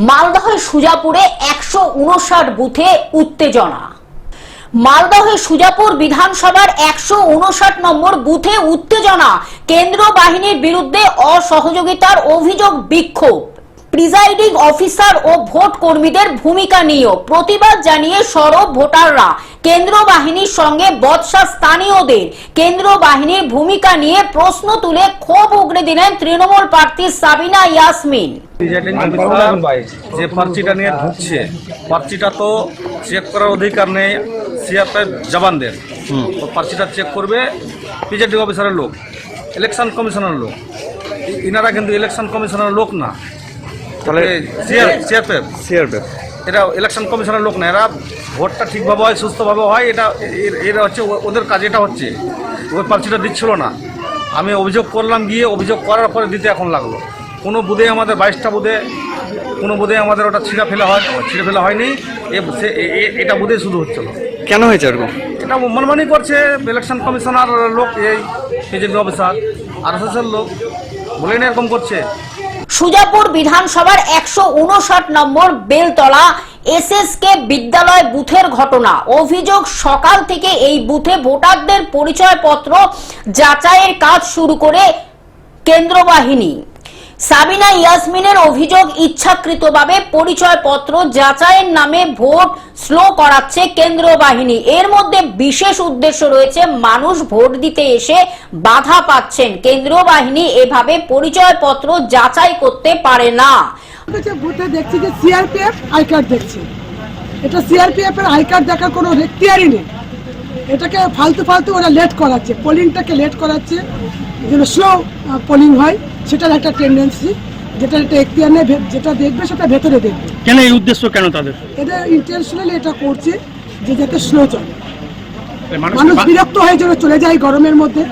মালদহের সুজাপুরে 159 বুথে উত্তেজনা। মালদহের সুজাপুর বিধানসভার 159 নম্বর বুথে উত্তেজনা। কেন্দ্র বাহিনীর বিরুদ্ধে অসহযোগিতার অভিযোগ, বিক্ষোভ। প্রিজাইডিং অফিসার ও ভোট কর্মীদের ভূমিকা নিয়েও প্রতিবাদ জানিয়ে সরব ভোটাররা। কেন্দ্র বাহিনীর সঙ্গে বচসা স্থানীয়দের। কেন্দ্র বাহিনীর ভূমিকা নিয়ে প্রশ্ন তুলে ক্ষোভ উগরে দিলেন তৃণমূল প্রার্থী সাবিনা ইয়াসমিন। যে পার্চিটা নিয়ে ঢুকছে, পার্চিটা তো চেক করার অধিকার নেই সিআরপিএফ জওয়ানদের। পার্চিটা চেক করবে প্রিজাইডিং অফিসারের লোক, ইলেকশন কমিশনের লোক। ইনারা কিন্তু ইলেকশন কমিশনের লোক না, তাহলে সিআরপিএফ এটা ইলেকশন কমিশনের লোক না। এরা ভোটটা ঠিকভাবে হয়, সুস্থভাবে হয়, এটা হচ্ছে ওদের কাজ। এটা হচ্ছে ওই পার্চিটা দিচ্ছিল না। আমি অভিযোগ করলাম, গিয়ে অভিযোগ করার পরে দিতে এখন লাগলো। কোনো বুধে আমাদের 22টা বুধে কোনো বুধে আমাদের ওটা ছিঁড়ে ফেলা হয়নি। এটা বুধে শুধু হচ্ছিল। কেন হয়েছে এরকম? এটা মনমানি করছে ইলেকশন কমিশনার লোক, এই প্রিজাইডিং অফিসার আরএসএসের লোক বলেন এরকম করছে। সুজাপুর বিধানসভার 159 নম্বর বেলতলা এসএসকে বিদ্যালয় বুথের ঘটনা। অভিযোগ, সকাল থেকে এই বুথে ভোটারদের পরিচয়পত্র যাচাইয়ের কাজ শুরু করে কেন্দ্র বাহিনী। সাবিনা ইয়াসমিনের অভিযোগ, ইচ্ছাকৃতভাবে পরিচয়পত্র যাচাইয়ের নামে ভোট স্লো করাচ্ছে কেন্দ্র বাহিনী। এর মধ্যে বিশেষ উদ্দেশ্য রয়েছে, মানুষ ভোট দিতে এসে বাধা পাচ্ছেন। কেন্দ্র বাহিনী এভাবে পরিচয়পত্র যাচাই করতে পারে না। বুথে দেখছি যে সিআরপিএফ আই কার্ড দেখছি। এটা সিআরপিএফ এর আই কার্ড দেখার কোনো এখতিয়ারই নেই। এটাকে ফালতু ওরা লেট করাচ্ছে, পোলিংটাকে লেট করাচ্ছে, যেন স্লো পোলিং হয়। সেটার একটা টেন্ডেন্সি, যেটা একটা এখতিয়ার নেই, যেটা দেখবে সেটা ভেতরে দেখবে। কেন এই উদ্দেশ্য, কেন তাদের? এটা ইন্টেনশনালি এটা করছে যে যাতে স্লো চলে, মানুষ বিরক্ত হয়ে যেন চলে যায় গরমের মধ্যে।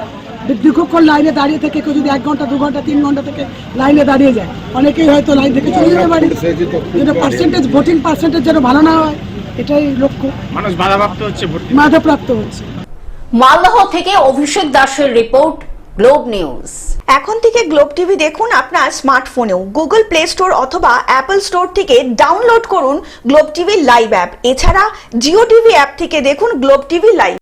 দীর্ঘক্ষণ লাইনে দাঁড়িয়ে থেকে কেউ যদি 1 ঘন্টা 2 ঘন্টা 3 ঘন্টা থেকে লাইনে দাঁড়িয়ে যায়, অনেকেই হয়তো লাইন থেকে চলে যেতে পারে। যেটা পার্সেন্টেজ, ভোটিং পার্সেন্টেজ যেন ভালো না হয়, এটাই লক্ষ্য। মানুষ বাধাপ্রাপ্ত হচ্ছে। মালদহ থেকে অভিষেক দাসের রিপোর্ট, গ্লোব নিউজ। এখন থেকে গ্লোব টিভি দেখুন আপনার স্মার্টফোনেও। গুগল প্লে স্টোর অথবা অ্যাপল স্টোর থেকে ডাউনলোড করুন গ্লোব টিভি লাইভ অ্যাপ। এছাড়া জিও টিভি অ্যাপ থেকে দেখুন গ্লোব টিভি লাইভ।